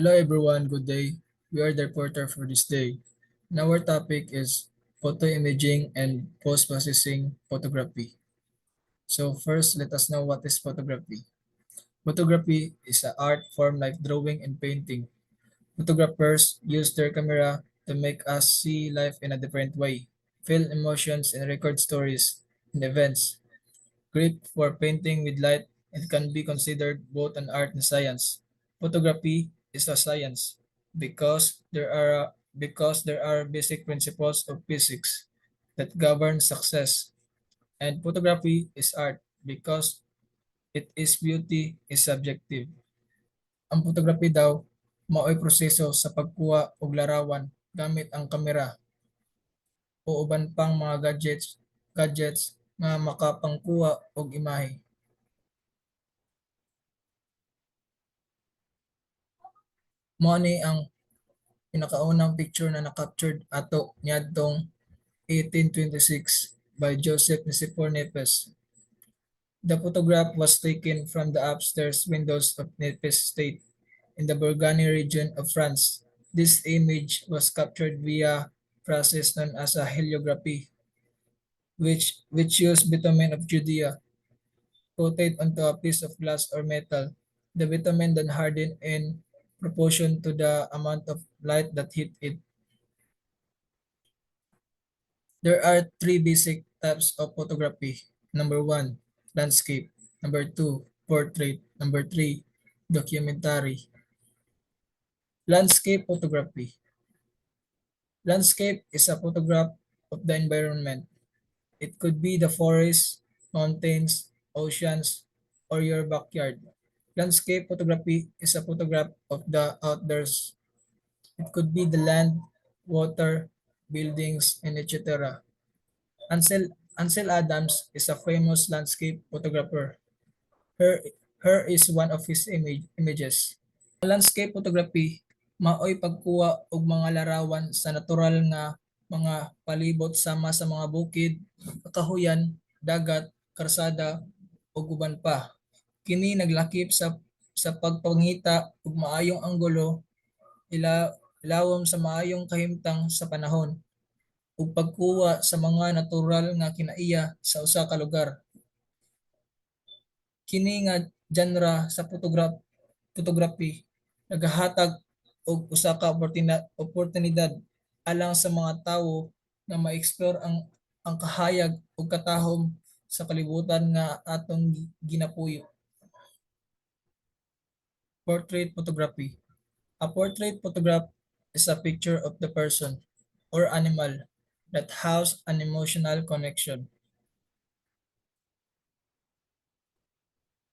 Hello everyone, good day. We are the reporter for this day. And our topic is photo imaging and post-processing photography. So first, let us know what is photography. Photography is an art form like drawing and painting. Photographers use their camera to make us see life in a different way, feel emotions and record stories and events. Great for painting with light, it can be considered both an art and science. Photography is a science because there are basic principles of physics that govern success, and photography is art because it is beauty is subjective. Ang photography daw mao'y proseso sa pagkuha og larawan gamit ang kamera o uban pang mga gadgets nga makapangkuha og imahe. Mao ni ang pinakaunang picture na na-captured ato niadtong 1826 by Joseph Nicephore Niepce. The photograph was taken from the upstairs windows of Niepce Estate in the Burgundy region of France. This image was captured via process known as a heliography, which used bitumen of Judea coated onto a piece of glass or metal. The bitumen then hardened in proportion to the amount of light that hit it. There are three basic types of photography. Number one, landscape. Number two, portrait. Number three, documentary. Landscape photography. Landscape is a photograph of the environment. It could be the forest, mountains, oceans, or your backyard. Landscape photography is a photograph of the outdoors. It could be the land, water, buildings, and etc. Ansel Adams is a famous landscape photographer. Her, her is one of his images. Ang landscape photography maoy pagkuha og mga larawan sa natural nga mga palibot sama sa mga bukid, kahuyan, dagat, karsada ug uban pa. Kini naglakip sa pagpangita og maayong anggulo, ilawom sa maayong kahimtang sa panahon ug pagkuha sa mga natural nga kinaiya sa usa ka lugar. Kini nga genre sa photography nagahatag og usa ka oportunidad alang sa mga tawo nga ma-explore ang kahayag ug katahom sa kalibutan nga atong ginapuyo. Portrait photography. A portrait photograph is a picture of the person or animal that has an emotional connection.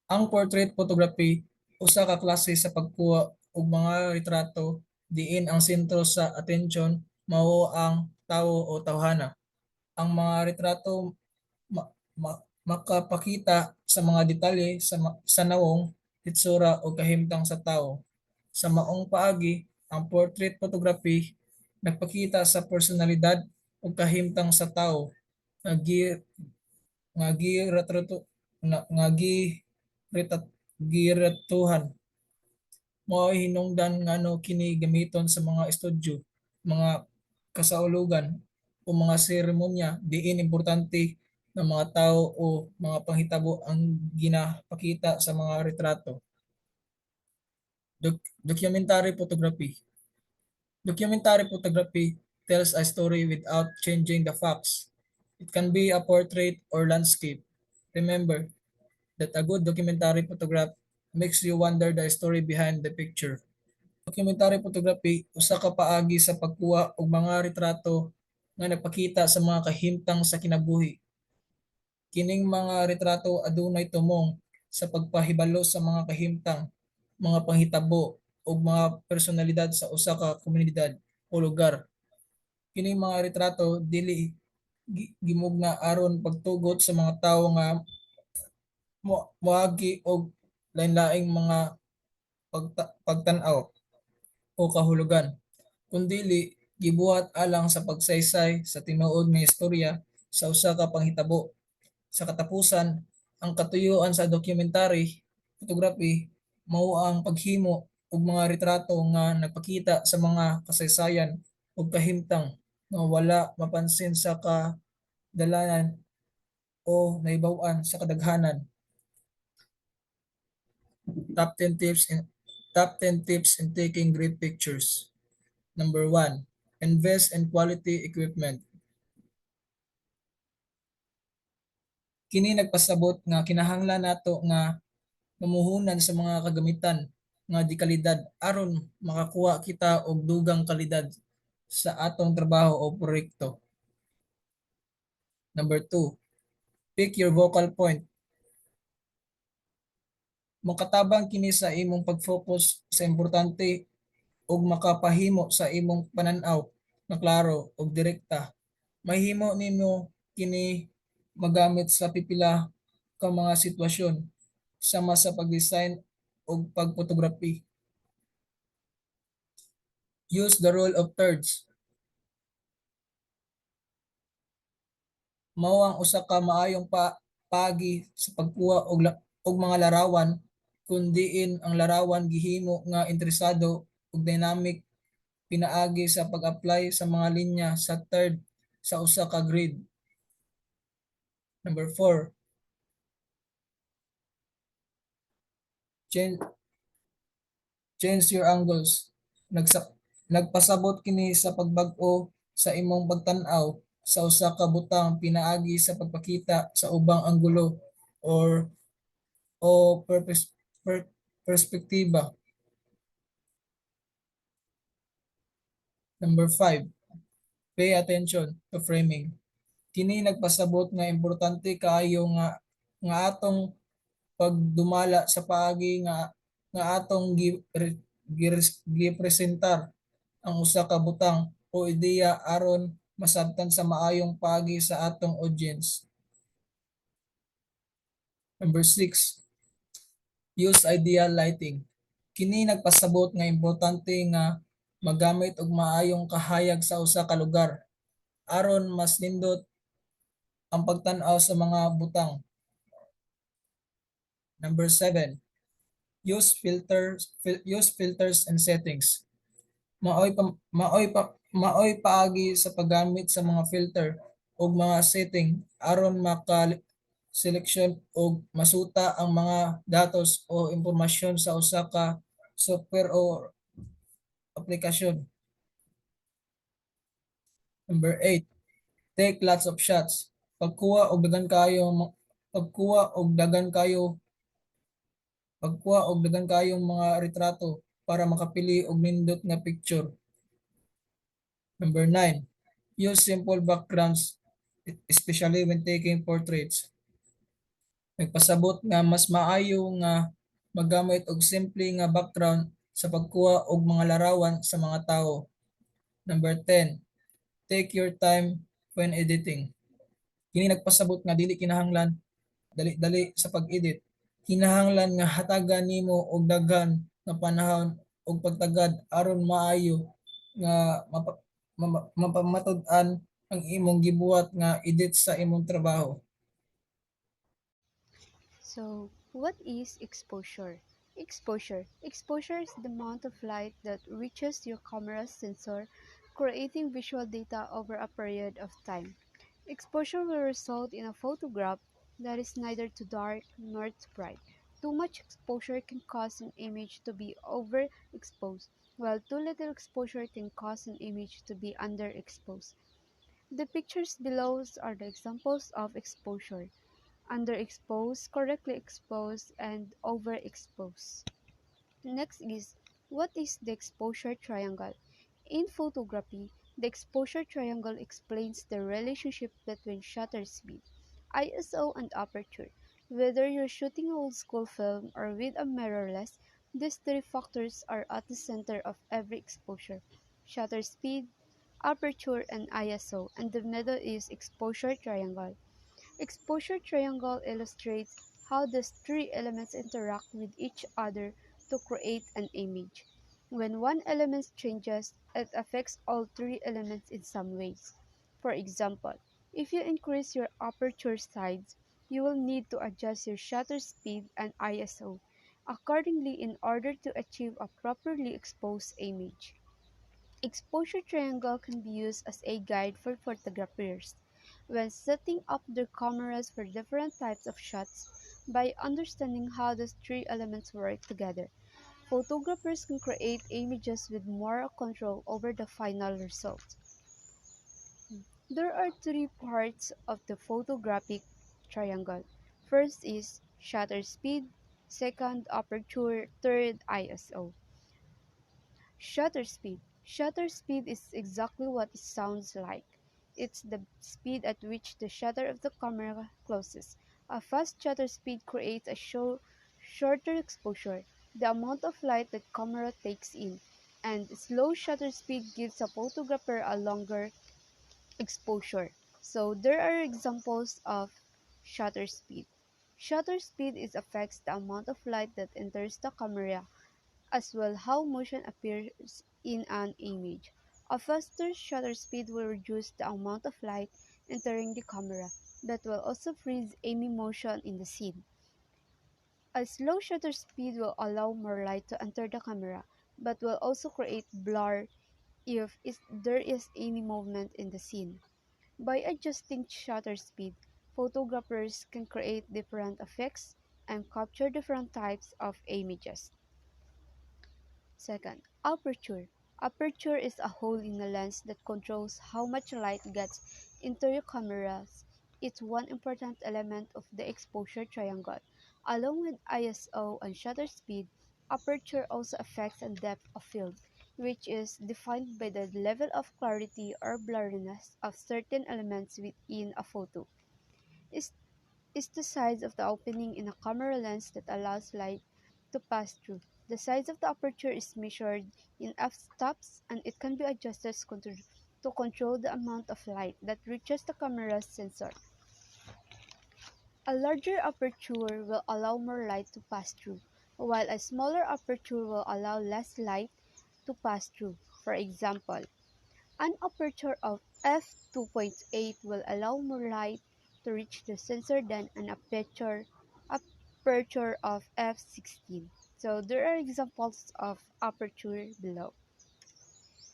Ang portrait photography usa ka klase sa pagkuha og mga retrato diin ang sentro sa atensyon mao ang tawo o tawhana. Ang mga retrato makapakita sa mga detalye sa nawong, hitsura o kahimtang sa tawo. Sa maong paagi, ang portrait photography nagpakita sa personalidad o kahimtang sa tawo nga gi nga giretrato nga giratuhan. Mao hinungdan ngano kini gamiton sa mga estudyo, mga kasaulugan o mga seremonya diin importante nga mga tao o mga panghitabo ang ginapakita sa mga retrato. Documentary photography. Documentary photography tells a story without changing the facts. It can be a portrait or landscape. Remember that a good documentary photograph makes you wonder the story behind the picture. Documentary photography usa ka paagi sa pagkuha og mga retrato nga nagpakita sa mga kahimtang sa kinabuhi. Kining mga retrato adunay tumong sa pagpahibalo sa mga kahimtang, mga panghitabo ug mga personalidad sa usa ka komunidad o lugar. Kining mga retrato dili gimugna aron pagtugot sa mga tawo nga moagi og lain-laing mga pagtan-aw o kahulugan, kundili gibuhat alang sa pagsaysay sa tinuod nga istorya sa usa ka panghitabo. Sa katapusan, ang katuyoan sa documentary photography mao ang paghimo ug mga retrato nga nagpakita sa mga kasaysayan ug kahimtang nga wala mapansin sa kadalanan o nahibaw-an sa kadaghanan. Top 10 tips in Top 10 tips in taking great pictures. Number 1, invest in quality equipment. Kini nagpasabot nga kinahanglan nato nga mamuhunan sa mga kagamitan nga di kalidad aron makakuha kita og dugang kalidad sa atong trabaho o proyekto. Number 2, pick your vocal point. Makatabang kini sa imong pag-focus sa importante ug makapahimo sa imong panan-aw nga klaro ug direkta. Mahimo nimo kini magamit sa pipila ka mga sitwasyon sama sa pag-design ug pag-photography. Use the rule of thirds. Mao ang usa ka maayong paagi sa pagkuha og mga larawan kun diin ang larawan gihimo nga interesado ug dynamic pinaagi sa pag-apply sa mga linya sa third sa usa ka grid. Number 4, change change your angles. Nagsa, nagpasabot kini sa pagbag-o sa imong pagtan-aw sa usa ka butang pinaagi sa pagpakita sa ubang anggulo or o perspektiba. Number 5, pay attention to framing. Kini nagpasabot nga importante kaayo nga atong pagdumala sa paagi nga atong gipresentar ang usa ka butang o ideya aron masabtan sa maayong paagi sa atong audience. Number 6, use ideal lighting. Kini nagpasabot nga importante nga magamit og maayong kahayag sa usa ka lugar aron mas nindot ang pagtan-aw sa mga butang. Number 7, use filters and settings. Maoy paagi sa paggamit sa mga filter ug mga setting aron seleksyon og masuta ang mga datos o impormasyon sa usa ka software o aplikasyon. Number 8, take lots of shots. Pagkuha og dagan kayo pagkuha og dagan kayong mga retrato para makapili og nindot nga picture. Number 9, use simple backgrounds especially when taking portraits. Nagpasabot nga mas maayo nga magamit og simple nga background sa pagkuha og mga larawan sa mga tawo. Number 10, take your time when editing. Kini nagpasabot nga dili kinahanglan dali-dali sa pag-edit. Kinahanglan nga hatagan nimo og daghan nga panahon og pagtagad aron maayo nga mapamatud-an ang imong gibuhat nga edit sa imong trabaho. So, what is exposure? Exposure is the amount of light that reaches your camera's sensor, creating visual data over a period of time. Exposure will result in a photograph that is neither too dark nor too bright. Too much exposure can cause an image to be overexposed, while too little exposure can cause an image to be underexposed. The pictures below are the examples of exposure: underexposed, correctly exposed, and overexposed. Next is, what is the exposure triangle? In photography, the exposure triangle explains the relationship between shutter speed, ISO, and aperture. Whether you're shooting old school film or with a mirrorless, these three factors are at the center of every exposure: shutter speed, aperture, and ISO, and the middle is exposure triangle. Exposure triangle illustrates how these three elements interact with each other to create an image. When one element changes, it affects all three elements in some ways. For example, if you increase your aperture size, you will need to adjust your shutter speed and ISO. accordingly in order to achieve a properly exposed image. Exposure triangle can be used as a guide for photographers when setting up their cameras for different types of shots. By understanding how the three elements work together, photographers can create images with more control over the final result. There are three parts of the photographic triangle. First is shutter speed, second aperture, third ISO. Shutter speed. Shutter speed is exactly what it sounds like. It's the speed at which the shutter of the camera closes. A fast shutter speed creates a shorter exposure, the amount of light that camera takes in, and slow shutter speed gives a photographer a longer exposure. So there are examples of shutter speed. Shutter speed is affects the amount of light that enters the camera as well how motion appears in an image. A faster shutter speed will reduce the amount of light entering the camera, but will also freeze any motion in the scene. A slow shutter speed will allow more light to enter the camera, but will also create blur if there is any movement in the scene. By adjusting shutter speed, photographers can create different effects and capture different types of images. Second, aperture. Aperture is a hole in the lens that controls how much light gets into your cameras. It's one important element of the exposure triangle. Along with ISO and shutter speed, aperture also affects the depth of field, which is defined by the level of clarity or blurriness of certain elements within a photo. It's is the size of the opening in a camera lens that allows light to pass through. The size of the aperture is measured in f-stops and it can be adjusted to control the amount of light that reaches the camera's sensor. A larger aperture will allow more light to pass through, while a smaller aperture will allow less light to pass through. For example, an aperture of f2.8 will allow more light to reach the sensor than an aperture of f16. So there are examples of aperture below.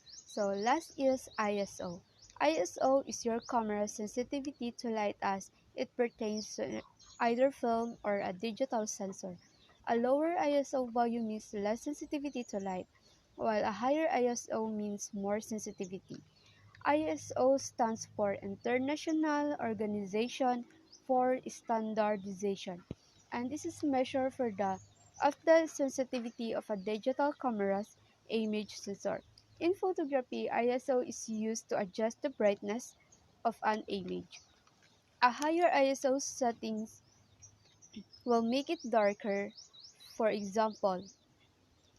So last is ISO. ISO is your camera's sensitivity to light as it pertains to either film or a digital sensor. A lower ISO value means less sensitivity to light, while a higher ISO means more sensitivity. ISO stands for International Organization for Standardization, and this is measure for the sensitivity of a digital camera's image sensor. In photography, ISO is used to adjust the brightness of an image. A higher ISO settings will make it darker. For example,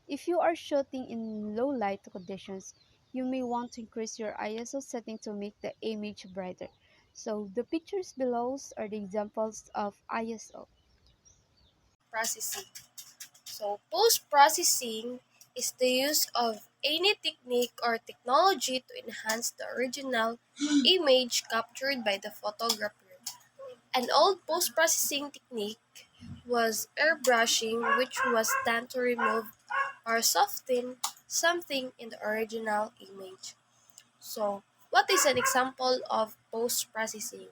if you are shooting in low light conditions, you may want to increase your ISO setting to make the image brighter. So the pictures below are the examples of ISO. Processing. So, post-processing is the use of any technique or technology to enhance the original image captured by the photographer. An old post-processing technique was airbrushing, which was done to remove or soften something in the original image. So, what is an example of post-processing?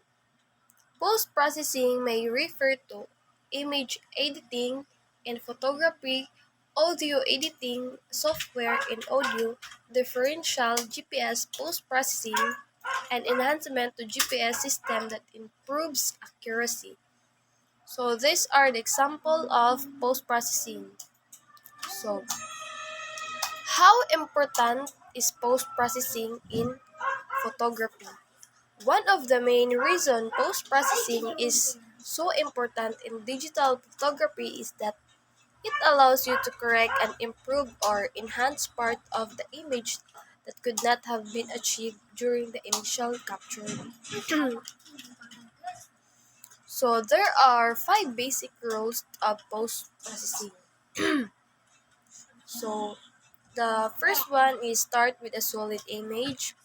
Post-processing may refer to image editing in photography, audio editing software in audio, differential GPS post-processing, and enhancement to GPS system that improves accuracy. So these are the example of post-processing. So how important is post-processing in photography? One of the main reasons post-processing is so important in digital photography is that it allows you to correct and improve or enhance part of the image that could not have been achieved during the initial capture. So there are five basic rules of post-processing. So the first one is start with a solid image,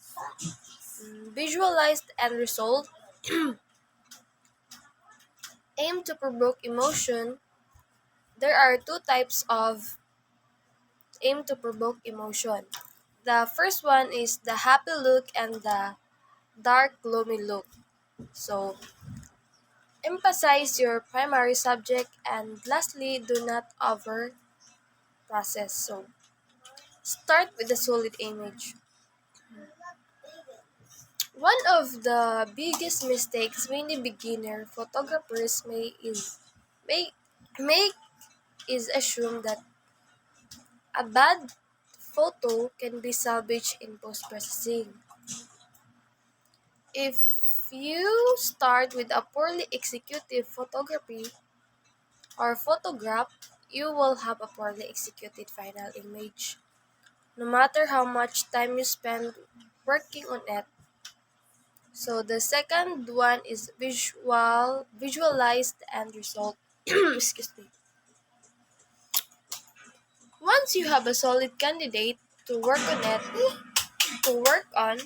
visualize the end result, aim to provoke emotion, There are two types of aim to provoke emotion. The first one is the happy look and the dark gloomy look. So, emphasize your primary subject, and lastly, do not over process. So, start with a solid image. One of the biggest mistakes many beginner photographers may make is assume that a bad photo can be salvaged in post-processing. If you start with a poorly executed photography or photograph, you will have a poorly executed final image. No matter how much time you spend working on it. So the second one is visualize the end result. Excuse me. Once you have a solid candidate to work on,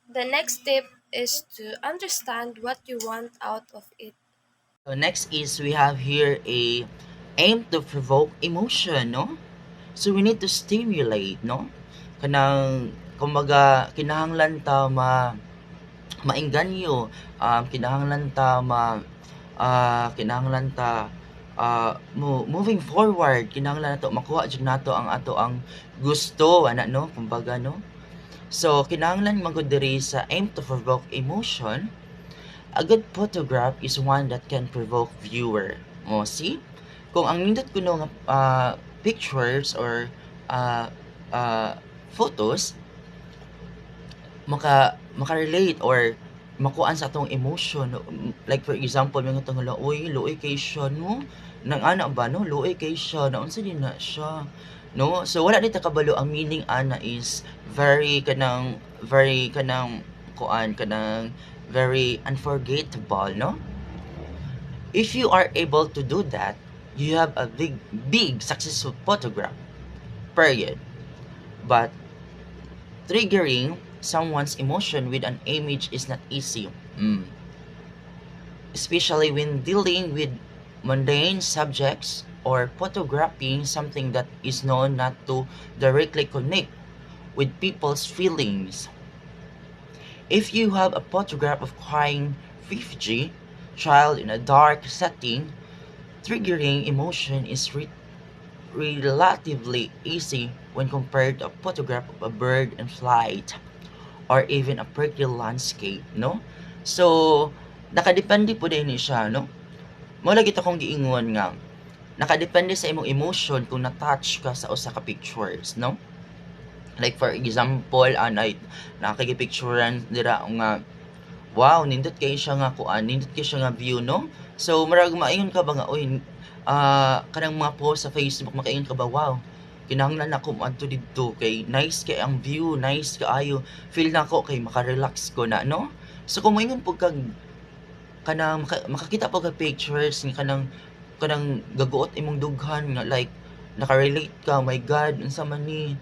the next step is to understand what you want out of it. So next is we have here a aim to provoke emotion, no? So we need to stimulate, no? Kanang kumbaga kinahanglan ta maengganyo, kinahanglan ta kinahanglan ta moving forward, kinahanglan nato makuha jud nato ang ato ang gusto ana no, kumbaga no. So kinahanglan magud diri sa aim to provoke emotion. A good photograph is one that can provoke viewer. O, see? Kung ang nindot ko nga pictures or uh, photos, maka-relate or makuan sa atong emotion. Like for example, mga itong uy, luoy kay siya, no? Nang ana ba, no? Luoy kay siya, naunsa din na siya. No? So, wala dito kabalo ang meaning ana is very kanang kuan, kanang very unforgettable, no? If you are able to do that, you have a big successful photograph. Period. But triggering someone's emotion with an image is not easy. Especially when dealing with mundane subjects or photographing something that is known not to directly connect with people's feelings. If you have a photograph of crying refugee child in a dark setting, triggering emotion is relatively easy when compared to a photograph of a bird in flight or even a pretty landscape, no? So, nakadepende po din siya, no? Mula gito kong giingon nga, nakadepende sa imong emotion kung na-touch ka sa usa ka pictures, no? Like for example, nakakagipicturean dira nga wow, nindot kay siya nga kuan, nindot kay siya nga view, no? So, marag maingon ka ba nga, uy, kanang mga post sa Facebook, makaingon ka ba, wow, kinahanglan ako moadto didto kay nice kay ang view, nice kaayo, feel na ko kay maka-relax ko na, no? So, kung moingon po kag kanang makakita po kag pictures ni kanang gaguot imong dughan nga like naka-relate ka, oh my God, unsa man ni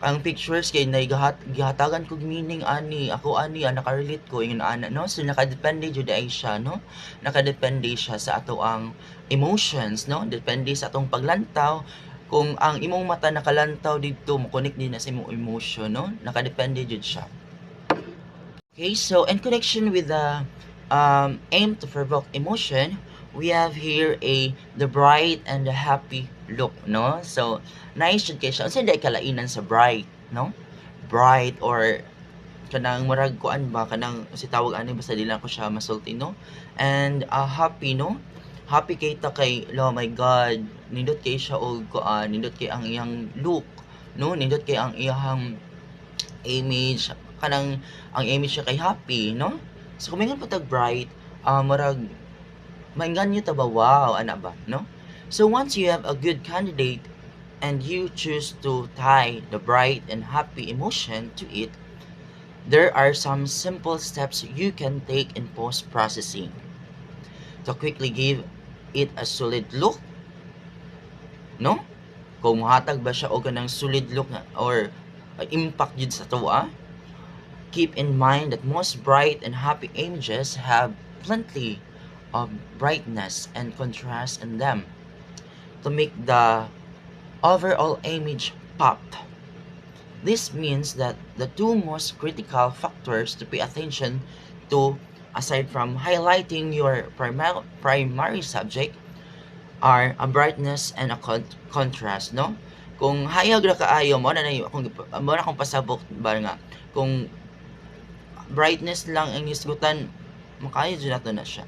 ang pictures kay gihatagan kog meaning ani ako ani naka-relate ko ingon ana no, so nakadepende jud ay siya no, nakadepende siya sa ato ang emotions no, depende sa atong paglantaw kung ang imong mata nakalantaw didto mo connect din na sa imong emotion no, nakadepende jud siya. Okay, so in connection with the aim to provoke emotion, we have here the bright and the happy look, no? So, nice jud kay siya. Unsa day kalainan sa bright, no? Bright or kanang murag kuan ba kanang si tawag ani basta dili ko siya masulti, no? And happy, no? Happy kay ta kay oh my God, nindot kay siya og kuan, nindot kay ang iyang look, no? Nindot kay ang iyang image kanang ang image siya kay happy, no? So kumingon po tag bright, marag mainggan nyo ta ba wow ana ba, no? So once you have a good candidate and you choose to tie the bright and happy emotion to it, there are some simple steps you can take in post-processing to quickly give it a solid look, no? Kung mohatag ba siya og kanang solid look or impact jud sa tuwa. Keep in mind that most bright and happy images have plenty of brightness and contrast in them to make the overall image pop. This means that the two most critical factors to pay attention to, aside from highlighting your primary subject, are a brightness and a contrast, no? Kung hayag ra kaayo mo na kung mo na kung pasabok ba nga kung brightness lang ang isgutan makayo jud nato na siya.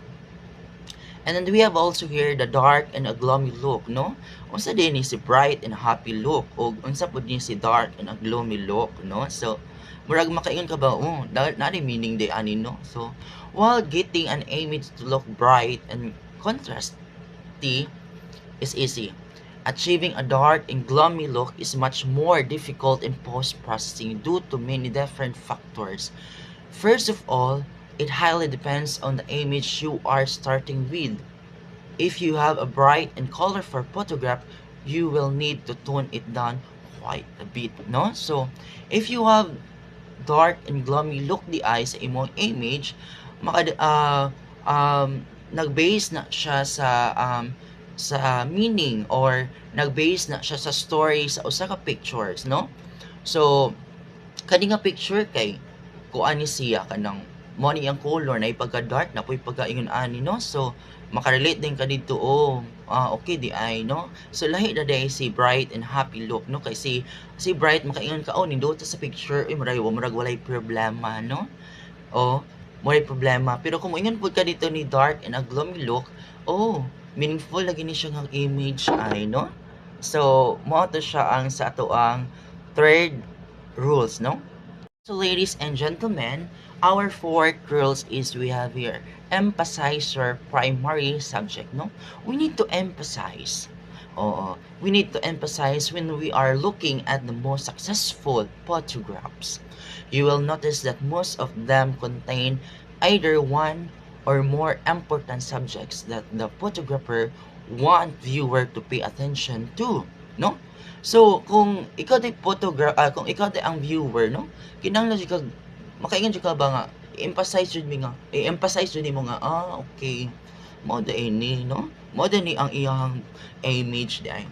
And then we have also here the dark and a gloomy look, no? Unsa din ni si bright and happy look o unsa pud ni si dark and a gloomy look, no? So murag makaingon ka ba, oh, na meaning di ani, no? So while getting an image to look bright and contrasty is easy, achieving a dark and gloomy look is much more difficult in post-processing due to many different factors. First of all, it highly depends on the image you are starting with. If you have a bright and colorful photograph, you will need to tone it down quite a bit, no? So, if you have dark and gloomy look di ay sa imong image, nag-base na siya sa meaning or nag-base na siya sa story sa usa ka pictures, no? So, kani nga picture kay kuan ni siya kanang mo ni ang color na ipagka-dark na puy pagkaingon ani, no? So makarelate din ka dito, oh, okay di ay, no? So lahi na day si bright and happy look, no? Kay si bright makaingon ka, oh, nindot sa picture, murag walay problema, no? Oh, walay problema. Pero kung ingon pud ka dito ni dark and a gloomy look, oh, meaningful lagi ni siya ng image ay, no? So mo to siya ang sa ato ang third rules, no? So ladies and gentlemen, our fourth rules is we have here, emphasize your primary subject, no? We need to emphasize. We need to emphasize when we are looking at the most successful photographs. You will notice that most of them contain either one or more important subjects that the photographer want viewer to pay attention to, no? So, kung ikaw di ang viewer, no? Kinahanglan jud kag makaingon jud ka ba nga i-emphasize jud mi nga i-emphasize jud nimo nga okay mao ni, no? Mao ni ang iyang image di ay.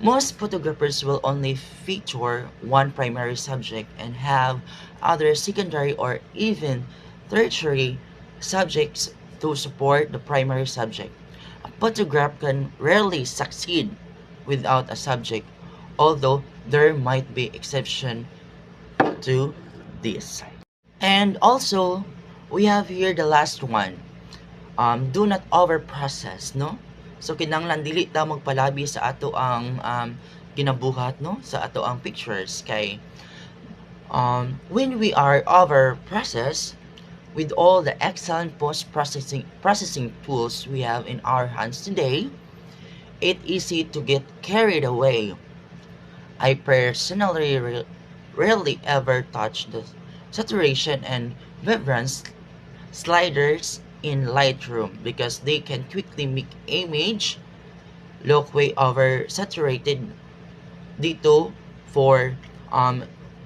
Most photographers will only feature one primary subject and have other secondary or even tertiary subjects to support the primary subject. A photograph can rarely succeed without a subject, although there might be exception to this. And also, we have here the last one. Do not over-process, no? So, kinahanglan dili ta magpalabi sa ato ang ginabuhat, no? Sa ato ang pictures. Kay, when we are over-process, with all the excellent processing tools we have in our hands today, it's easy to get carried away. I personally rarely ever touch the saturation and vibrance sliders in Lightroom because they can quickly make image look way over saturated dito for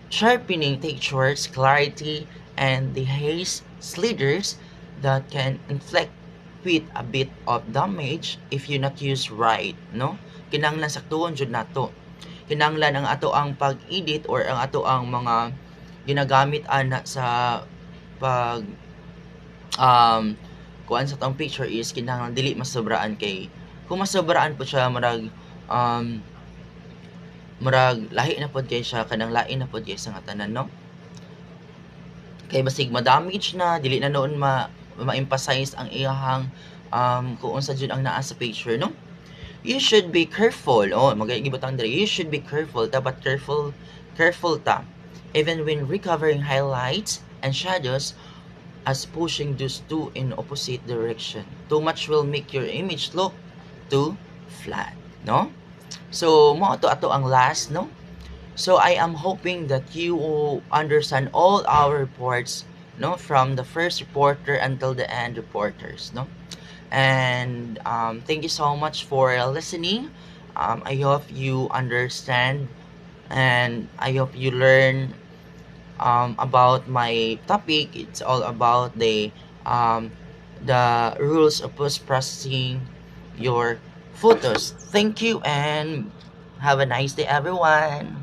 sharpening textures, clarity, and the haze sliders that can inflict with a bit of damage if you not use right, no? Kinahanglan saktuon jud nato. Kinahanglan ang ato ang pag-edit or ang ato ang mga ginagamit ana sa pag kuan sa tong picture is kinahanglan dili masobraan kay kung masobraan po siya murag lahi na pod kay siya kanang lain na pod kay sa nga tanan, no? Kay basig ma-damage na dili na noon ma-emphasize ang iyahang kung unsa jud ang naa sa picture, no? You should be careful. Oh, magigibutang diri. You should be careful. Dapat careful ta. Even when recovering highlights and shadows as pushing those two in opposite direction. Too much will make your image look too flat, no? So, mo ato ang last, no? So, I am hoping that you understand all our reports, no? From the first reporter until the end reporters, no? And thank you so much for listening. I hope you understand and I hope you learn about my topic. It's all about the rules of post-processing your photos. Thank you and have a nice day, everyone.